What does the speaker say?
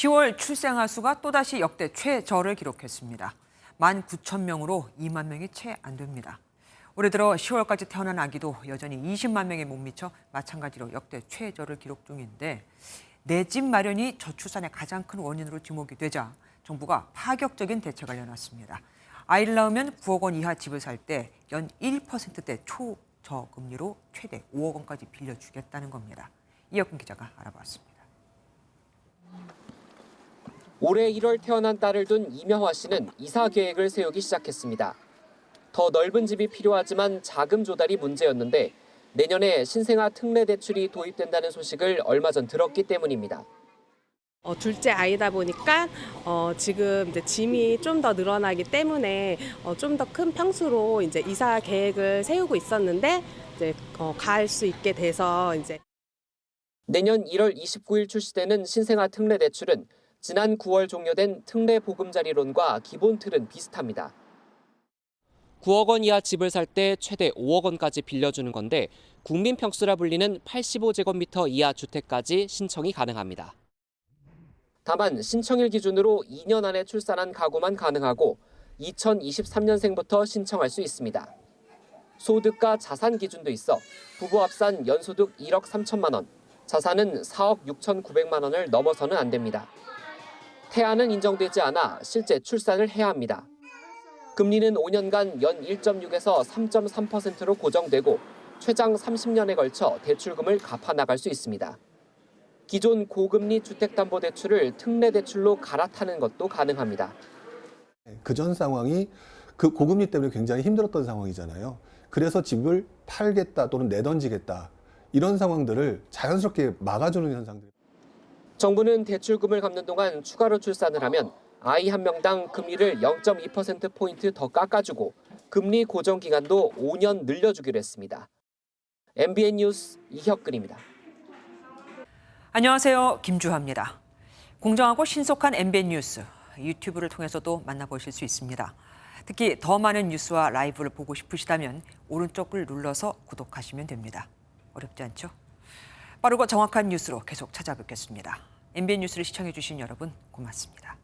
10월 출생아 수가 또다시 역대 최저를 기록했습니다. 19,000명으로 2만 명이 채 안 됩니다. 올해 들어 10월까지 태어난 아기도 여전히 20만 명에 못 미쳐 마찬가지로 역대 최저를 기록 중인데 내 집 마련이 저출산의 가장 큰 원인으로 지목이 되자 정부가 파격적인 대책을 내놨습니다. 아이를 낳으면 9억 원 이하 집을 살 때 연 1%대 초저금리로 최대 5억 원까지 빌려주겠다는 겁니다. 이혁근 기자가 알아봤습니다. 올해 1월 태어난 딸을 둔 이명화 씨는 이사 계획을 세우기 시작했습니다. 더 넓은 집이 필요하지만 자금 조달이 문제였는데 내년에 신생아 특례 대출이 도입된다는 소식을 얼마 전 들었기 때문입니다. 둘째 아이다 보니까 지금 이제 짐이 좀 더 늘어나기 때문에 좀 더 큰 평수로 이제 이사 계획을 세우고 있었는데 이제 갈 수 있게 돼서 이제 내년 1월 29일 출시되는 신생아 특례 대출은 지난 9월 종료된 특례 보금자리론과 기본 틀은 비슷합니다. 9억 원 이하 집을 살 때 최대 5억 원까지 빌려주는 건데 국민 평수라 불리는 85제곱미터 이하 주택까지 신청이 가능합니다. 다만 신청일 기준으로 2년 안에 출산한 가구만 가능하고 2023년생부터 신청할 수 있습니다. 소득과 자산 기준도 있어 부부 합산 연소득 1억 3천만 원, 자산은 4억 6,900만 원을 넘어서는 안 됩니다. 태아는 인정되지 않아 실제 출산을 해야 합니다. 금리는 5년간 연 1.6에서 3.3%로 고정되고 최장 30년에 걸쳐 대출금을 갚아나갈 수 있습니다. 기존 고금리 주택담보대출을 특례대출로 갈아타는 것도 가능합니다. 그전 상황이 그 고금리 때문에 굉장히 힘들었던 상황이잖아요. 그래서 집을 팔겠다 또는 내던지겠다 이런 상황들을 자연스럽게 막아주는 현상들. 정부는 대출금을 갚는 동안 추가로 출산을 하면 아이 한 명당 금리를 0.2%포인트 더 깎아주고 금리 고정 기간도 5년 늘려주기로 했습니다. MBN 뉴스 이혁근입니다. 안녕하세요. 김주하입니다. 공정하고 신속한 MBN 뉴스, 유튜브를 통해서도 만나보실 수 있습니다. 특히 더 많은 뉴스와 라이브를 보고 싶으시다면 오른쪽을 눌러서 구독하시면 됩니다. 어렵지 않죠? 빠르고 정확한 뉴스로 계속 찾아뵙겠습니다. MBN 뉴스를 시청해주신 여러분 고맙습니다.